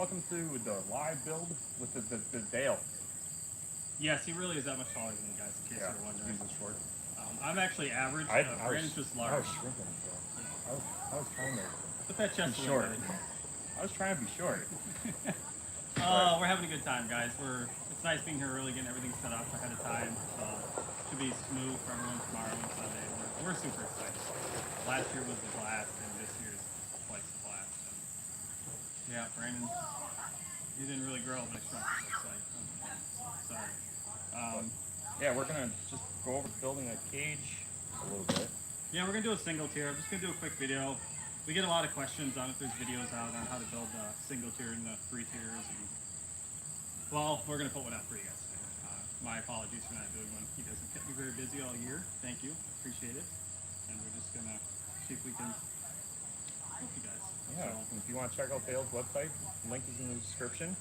welcome to the live build with the Dale. Yes, he really is that much taller than you guys, in case you're wondering. He's short. I'm actually average. Brandon's just large. I was shrinking, so I was trying to Put that chest be short. in. I was trying to be short. Oh, we're having a good time, guys. It's nice being here early, getting everything set up ahead of time. So it should be smooth for everyone tomorrow and Sunday. We're super excited. Last year was a blast, and this year's twice a blast. And yeah, Brandon, you didn't really grow, but I shrunk. It looks like. Sorry. Yeah, we're gonna just go over building a cage a little bit. Yeah, we're gonna do a single tier. I'm just gonna do a quick video. We get a lot of questions on if there's videos out on how to build a single tier and the 3 tiers. And, well, we're gonna put one out for you guys today. My apologies for not doing one. You guys have kept me very busy all year. Thank you, appreciate it. And we're just gonna see if we can help you guys. Yeah, so, if you want to check out Dale's website, link is in the description.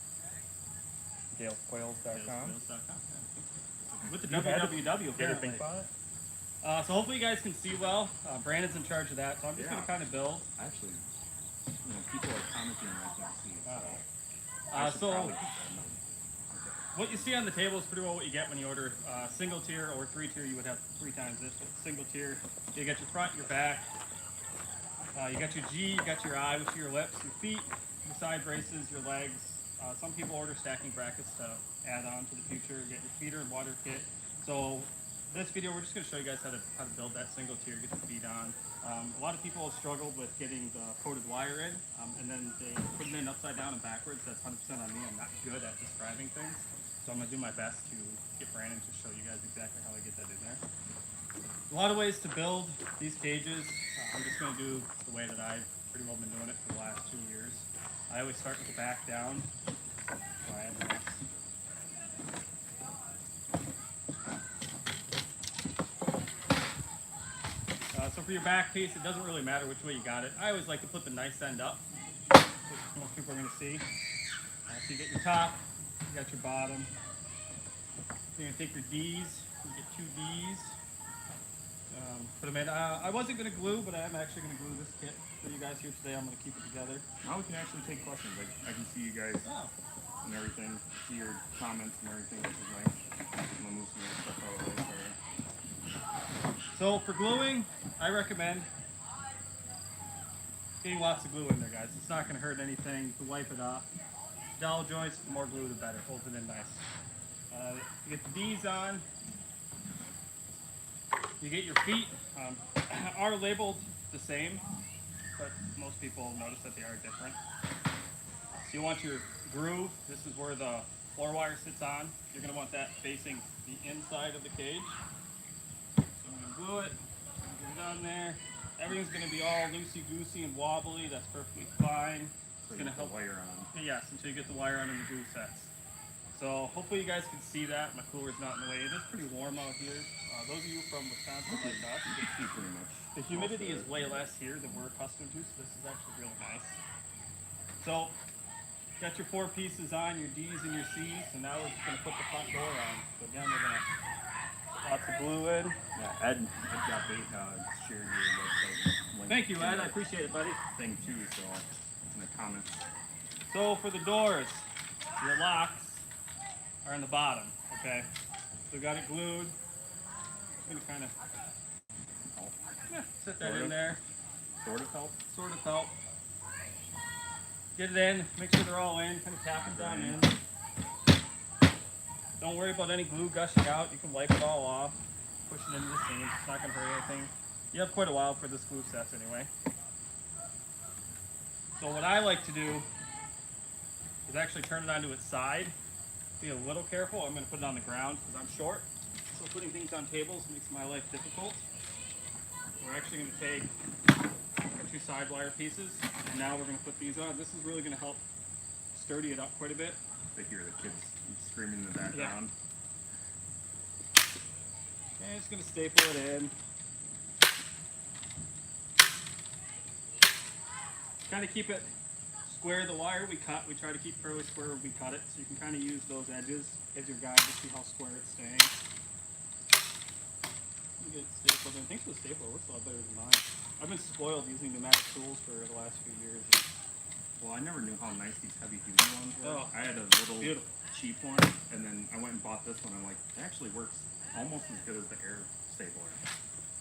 DaleQuails.com. With the www apparently. Think about it? So hopefully you guys can see well. Brandon's in charge of that, so I'm just going to kind of build. Actually, people are commenting and I can't see it. So what you see on the table is pretty well what you get when you order single tier or 3 tier. You would have 3 times this. But single tier, you get your front, your back. You got your G, you got your I, which are your lips, your feet, your side braces, your legs. Some people order stacking brackets to add on to the future. Get your feeder and water kit. So this video, we're just going to show you guys how to build that single tier, get the feet on. A lot of people have struggled with getting the coated wire in, and then they put it in upside down and backwards. That's 100% on me. I'm not good at describing things, so I'm going to do my best to get Brandon to show you guys exactly how I get that in there. A lot of ways to build these cages. I'm just going to do the way that I've pretty well been doing it for the last 2 years. I always start with the back down. So I add the next. So for your back piece, it doesn't really matter which way you got it. I always like to put the nice end up, which most people are going to see. So you get your top, you got your bottom. You're going to take your D's, you get 2 D's. Put them in. I wasn't going to glue, but I am actually going to glue this kit for you guys here today. I'm going to keep it together. Now we can actually take questions. I can see you guys and everything, see your comments and everything, which is nice. I'm going to move some of stuff out of the way for you. So for gluing, I recommend getting lots of glue in there, guys. It's not going to hurt anything. You can wipe it off. Dowel joints, the more glue the better. Holds it in nice. You get the D's on. You get your feet. Are labeled the same, but most people notice that they are different. So you want your groove. This is where the floor wire sits on. You're going to want that facing the inside of the cage. So I'm going to glue it. Get it on there. Everything's going to be all loosey-goosey and wobbly. That's perfectly fine. It's going to help. Wire on. Yes, until you get the wire on and the glue sets. So hopefully you guys can see that. My cooler's not in the way. It is pretty warm out here. Those of you from Wisconsin like us, you can see pretty much. The humidity is way less here than we're accustomed to, so this is actually really nice. So, got your 4 pieces on, your D's and your C's, and now we're just going to put the front door on. So again, we're going to put lots of glue in. Yeah, Ed got shared your website. Thank you, Ed. I appreciate it, buddy. Thing too, so it's in the comments. So for the doors, your locks are in the bottom, okay? So we got it glued. I'm going to kind of set that in there. Sort of help. Sort of help. Get it in, make sure they're all in, kind of tap them down in. Don't worry about any glue gushing out. You can wipe it all off, push it into the seam. It's not going to hurt anything. You have quite a while for this glue sets anyway. So what I like to do is actually turn it onto its side. Be a little careful. I'm going to put it on the ground because I'm short. So putting things on tables makes my life difficult. We're actually going to take our 2 side wire pieces, and now we're going to put these on. This is really going to help sturdy it up quite a bit. They hear the kids screaming in the background. Yeah. Okay, just going to staple it in. Kind of keep it square. The wire we cut, we try to keep fairly square when we cut it, so you can kind of use those edges as your guide to see how square it's staying. Get stapled in. Thanks for the stapler. It works a lot better than mine. I've been spoiled using pneumatic tools for the last few years. Well, I never knew how nice these heavy duty ones were. Oh, I had a little beautiful. cheap one, and then I went and bought this one. I'm like, it actually works almost as good as the air stapler.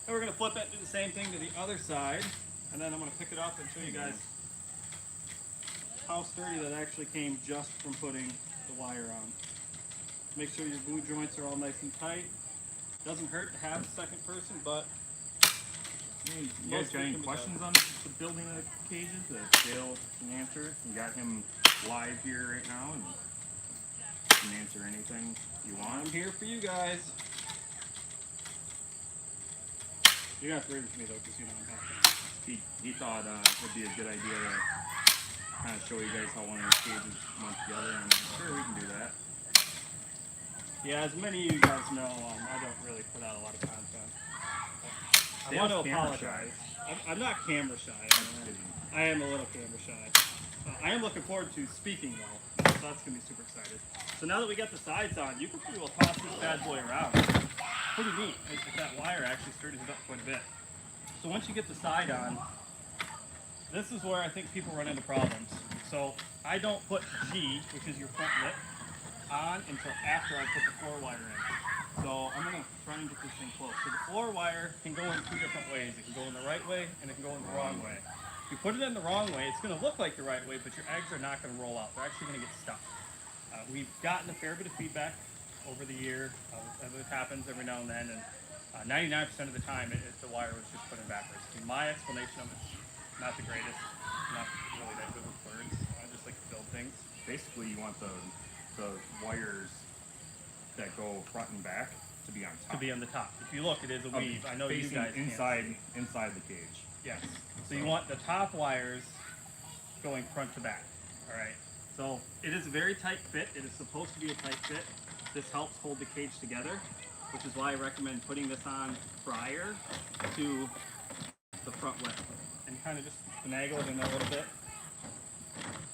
And we're gonna flip it, do the same thing to the other side, and then I'm gonna pick it up and show you guys how sturdy that actually came just from putting the wire on. Make sure your glue joints are all nice and tight. Doesn't hurt to have a second person, but Hey, you most guys of got it any can be questions done. on the building of the cages that Dale can answer? We got him live here right now, and can answer anything you want. I'm here for you guys. You guys ready with me though, because you know I'm happy. He thought it'd be a good idea to kind of show you guys how one of these cages went together, and I'm like, sure, we can do that. Yeah, as many of you guys know, I don't really put out a lot of content. I want to Dale's camera apologize. I'm not camera shy. I'm just kidding. I am a little camera shy. I am looking forward to speaking though, so that's gonna be super excited. So now that we got the sides on, you can pretty well toss this bad boy around. Pretty neat. If that wire actually sturdies it up quite a bit. So once you get the side on, this is where I think people run into problems. So I don't put G, which is your front lip, on until after I put the floor wire in. So I'm gonna try and get this thing close. So the floor wire can go in two different ways. It can go in the right way and it can go in the wrong way. If you put it in the wrong way, it's gonna look like the right way, but your eggs are not gonna roll out. They're actually gonna get stuck. We've gotten a fair bit of feedback over the year. It happens every now and then, and 99% of the time the wire was just put in backwards. My explanation of it's not the greatest, not really that good with words. I just like to build things. Basically, you want the wires that go front and back to be on top. To be on the top. If you look, it is a weave. I know you Facing guys can't. inside the cage. Yes. So you want the top wires going front to back. All right. So it is a very tight fit. It is supposed to be a tight fit. This helps hold the cage together, which is why I recommend putting this on prior to the front lip. And kind of just finagle it in there a little bit.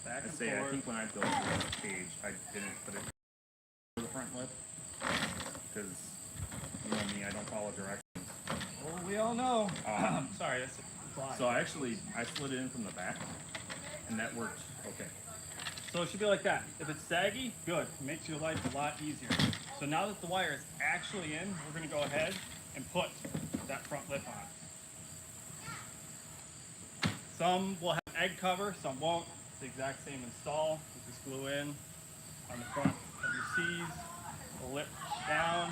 Back and I forth. think when I built this cage, I didn't put it to the front lip because you know me, I don't follow directions. Well, we all know. Sorry, that's a fly. So I slid it in from the back, and that worked okay. So it should be like that. If it's saggy, good. It makes your life a lot easier. So now that the wire is actually in, we're going to go ahead and put that front lip on. Some will have egg cover, some won't. It's the exact same install. You just glue in on the front of your C's, the lip down.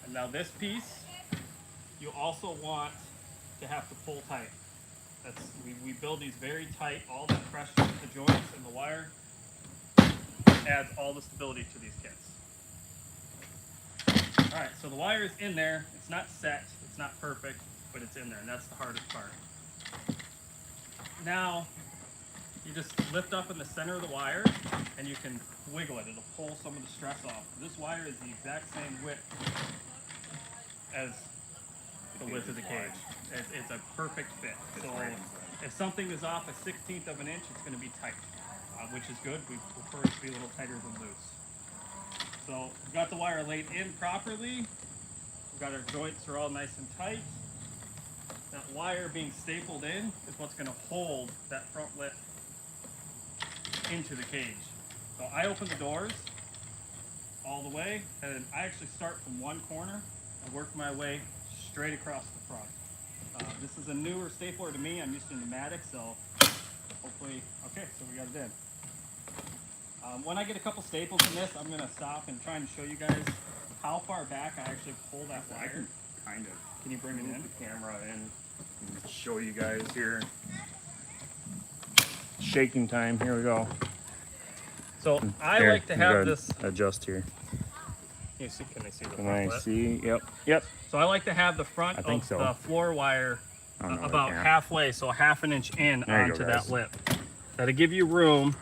And now this piece, you also want to have to pull tight. We build these very tight. All the pressure with the joints and the wire adds all the stability to these kits. All right, so the wire is in there. It's not set, it's not perfect, but it's in there, and that's the hardest part. Now, you just lift up in the center of the wire, and you can wiggle it. It'll pull some of the stress off. This wire is the exact same width as the width of the cage. It's a perfect fit. So if something is off a 1/16 of an inch, it's going to be tight, which is good. We prefer it to be a little tighter than loose. So we've got the wire laid in properly. We've got our joints are all nice and tight. That wire being stapled in is what's going to hold that front lip into the cage. So I open the doors all the way, and I actually start from one corner and work my way straight across the front. This is a newer stapler to me. I'm used to pneumatic, so hopefully, okay, so we got it in. When I get a couple staples in this, I'm gonna stop and try and show you guys how far back I actually pull that I wire. can kind of Can you bring it move in? the camera in and show you guys here. Shaking time. Here we go. So I Here, like to you have gotta this. adjust here. Can I see the Can front I lip? see? Yep. So I like to have the front I think of so. the floor wire Oh, no, I about can't. halfway, so half an inch in There you onto go, that guys. lip. That'll give you room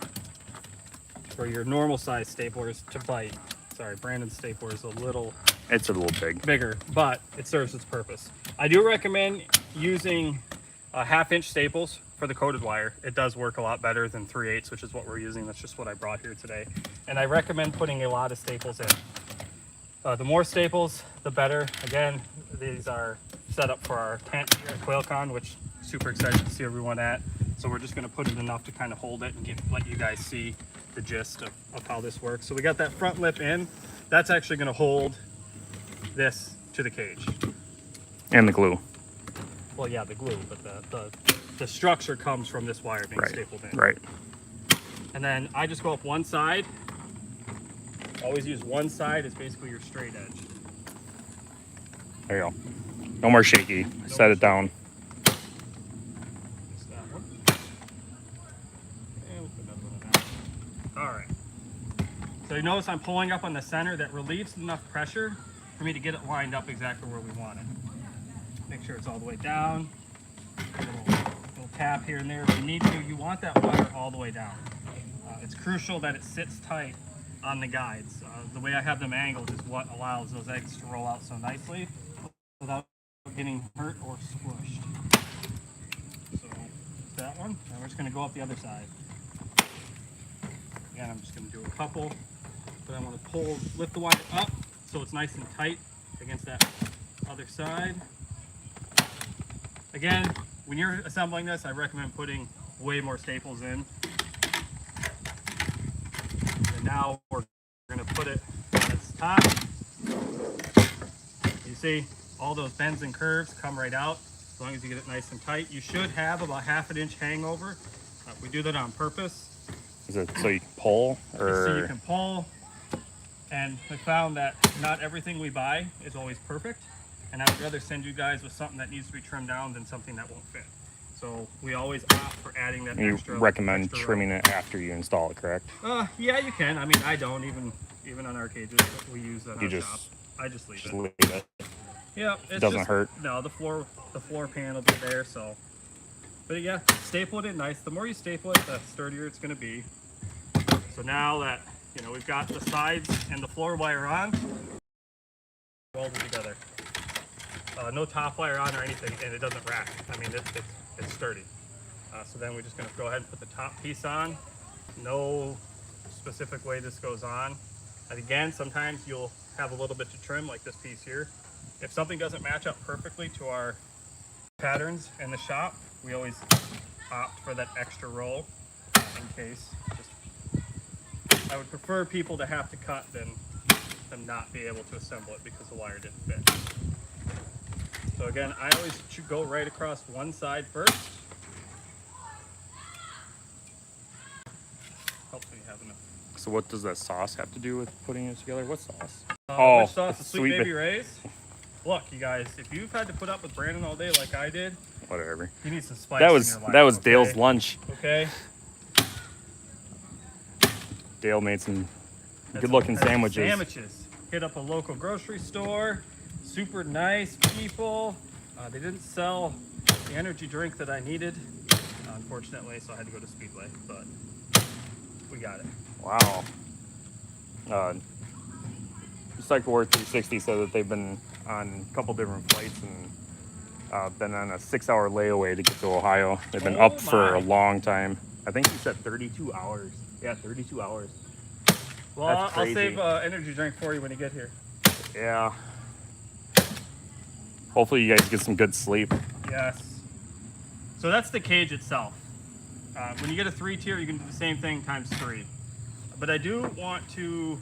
for your normal size staplers to bite. Sorry, Brandon's stapler is a little It's a little big. bigger, but it serves its purpose. I do recommend using 1/2 inch staples for the coated wire. It does work a lot better than 3/8, which is what we're using. That's just what I brought here today. And I recommend putting a lot of staples in. The more staples, the better. Again, these are set up for our tent here at QuailCon, which super excited to see everyone at. So we're just gonna put in enough to kind of hold it and let you guys see the gist of how this works. So we got that front lip in. That's actually gonna hold this to the cage. And the glue. Well, yeah, the glue, but the structure comes from this wire being stapled in. Right. And then I just go up one side. Always use one side as basically your straight edge. There you go. No more shaky. Set it down. Just that one. And we'll put another one in that. All right. So you notice I'm pulling up on the center. That relieves enough pressure for me to get it lined up exactly where we want it. Make sure it's all the way down. A little tap here and there if you need to. You want that wire all the way down. It's crucial that it sits tight on the guides. The way I have them angled is what allows those eggs to roll out so nicely without getting hurt or squished. So that one, and we're just going to go up the other side. Again, I'm just going to do a couple, but I want to lift the wire up so it's nice and tight against that other side. Again, when you're assembling this, I recommend putting way more staples in. And now we're going to put it on its top. You see all those bends and curves come right out as long as you get it nice and tight. You should have about 1/2 inch hangover. We do that on purpose. Is it so you can pull? Or... So you can pull. And I found that not everything we buy is always perfect. And I would rather send you guys with something that needs to be trimmed down than something that won't fit. So we always opt for adding that extra. You recommend extra trimming it after you install it, correct? Yeah, you can. I mean, I don't even on our cages we use that in our shop. I just leave it. Leave it. Yeah, It doesn't hurt. No, the floor pan will be there. So, but yeah, staple it in nice. The more you staple it, the sturdier it's going to be. So now that we've got the sides and the floor wire on, welded together. No top wire on or anything, and it doesn't rack. I mean, it's sturdy. So then we're just going to go ahead and put the top piece on. No specific way this goes on. And again, sometimes you'll have a little bit to trim, like this piece here. If something doesn't match up perfectly to our patterns in the shop, we always opt for that extra roll in case. I would prefer people to have to cut than not be able to assemble it because the wire didn't fit. So again, I always go right across one side first. Helps when you have enough. So what does that sauce have to do with putting it together? What sauce? Which sauce? The Sweet Baby Ray's? Look, you guys, if you've had to put up with Brandon all day like I did, Whatever. you need some spice That in was your life. that was Okay? Dale's lunch. Okay. Dale made some good-looking sandwiches. Sandwiches. Hit up a local grocery store. Super nice people. They didn't sell the energy drink that I needed, unfortunately, so I had to go to Speedway, but we got it. Wow. Cycle War 360 said that they've been on a couple different flights and been on a 6-hour layaway to get to Ohio. They've been up for a long time. I think he said 32 hours. Yeah, 32 hours. Well, I'll save energy drink for you when you get here. Yeah. Hopefully you guys get some good sleep. Yes. So that's the cage itself. When you get a 3-tier, you can do the same thing times 3. But I do want to,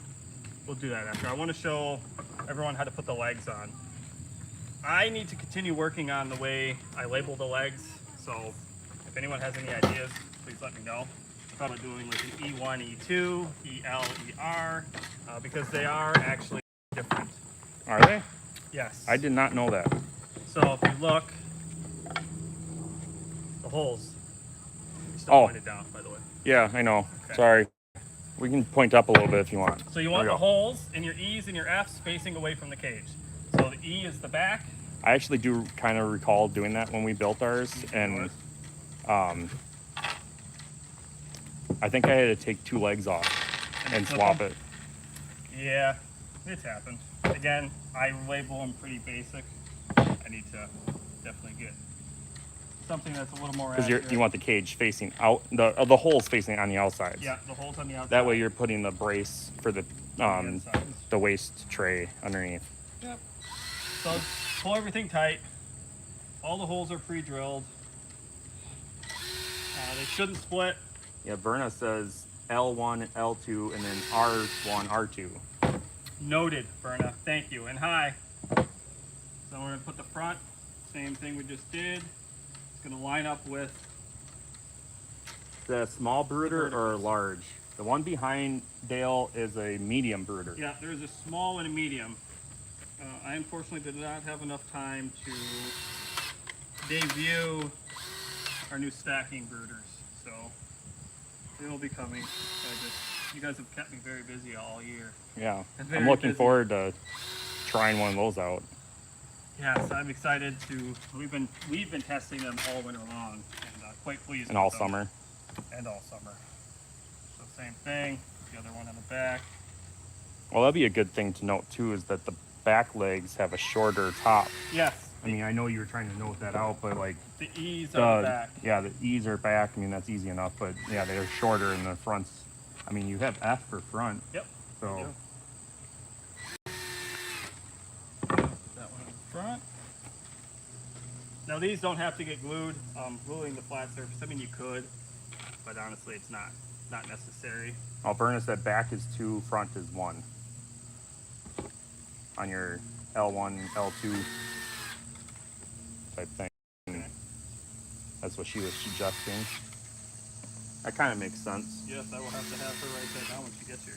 we'll do that after. I want to show everyone how to put the legs on. I need to continue working on the way I label the legs. So if anyone has any ideas, please let me know. I'm probably doing like an E1, E2, EL, ER, because they are actually different. Are they? Yes. I did not know that. So if you look, the holes. You still pointed down, by the way. Yeah, I know. Okay. Sorry. We can point up a little bit if you want. So you want the holes in your E's and your F's facing away from the cage. So the E is the back. I actually do kind of recall doing that when we built ours, and I think I had to take 2 legs off and swap it. Yeah, it's happened. Again, I label them pretty basic. I need to definitely get something that's a little more accurate. Because you want the cage facing out, the holes facing on the outsides. Yeah, the holes on the outside. That way you're putting the brace for the waste tray underneath. Yep. So pull everything tight. All the holes are pre-drilled. They shouldn't split. Yeah, Verna says L1, L2, and then R1, R2. Noted, Berna. Thank you. And hi. So we're going to put the front, same thing we just did. It's going to line up with The small brooder or large? The one behind Dale is a medium brooder. Yeah, there's a small and a medium. I unfortunately did not have enough time to debut our new stacking brooders, so they will be coming. You guys have kept me very busy all year. Yeah, Very I'm looking busy. forward to trying one of those out. Yes, I'm excited to. We've been testing them all winter long, and quite pleased. And all with them. summer. And all summer. So same thing. The other one on the back. Well, that'd be a good thing to note too, is that the back legs have a shorter top. Yes. I mean, I know you were trying to note that out, but like The E's on the back. Yeah, the E's are back. I mean, that's easy enough, but yeah, they're shorter in the fronts. I mean, you have F for front. Yep. So. That one in the front. Now these don't have to get glued. Gluing the flat surface, I mean you could, but honestly it's not necessary. Berna said back is 2, front is 1. On your L1, L2 type thing. Okay. That's what she was suggesting. That kind of makes sense. Yes, I will have to have her write that down when she gets here.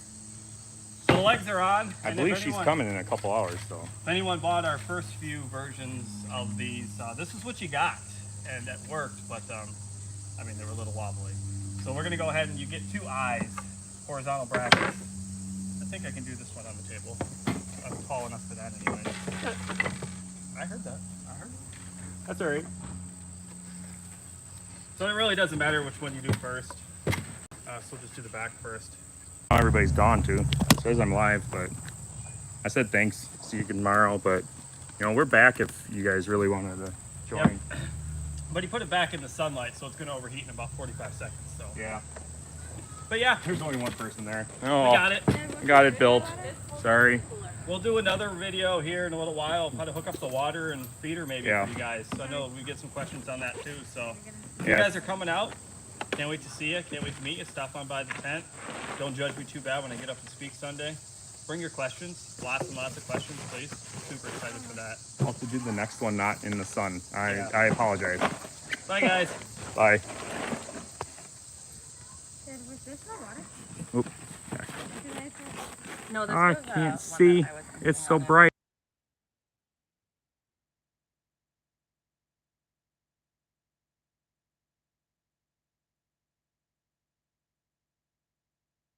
So the legs are on. I believe she's coming in a couple hours, so. If anyone bought our first few versions of these, this is what you got, and it worked, but I mean, they were a little wobbly. So we're gonna go ahead and you get 2 eyes, horizontal brackets. I think I can do this one on the table. I'm tall enough for that anyway. I heard that. That's all right. So it really doesn't matter which one you do first. So we'll just do the back first. Now everybody's gone too. It says I'm live, but I said thanks. See you tomorrow, but you know, we're back if you guys really wanted to join. Yep. But he put it back in the sunlight, so it's going to overheat in about 45 seconds. So. Yeah. But yeah, There's only one person there. we got it. Got it built. Sorry. We'll do another video here in a little while, how to hook up the water and feeder maybe Yeah. for you guys. I know we get some questions on that too. So if Yeah. you guys are coming out, can't wait to see you. Can't wait to meet you. Stop on by the tent. Don't judge me too bad when I get up and speak Sunday. Bring your questions. Lots and lots of questions, please. Super excited for that. I'll have to do the next one not in the sun. Yeah. I apologize. Bye, guys. Bye. Dad, was this not water? Oop. No, this I was, can't one see. that I was It's so bright.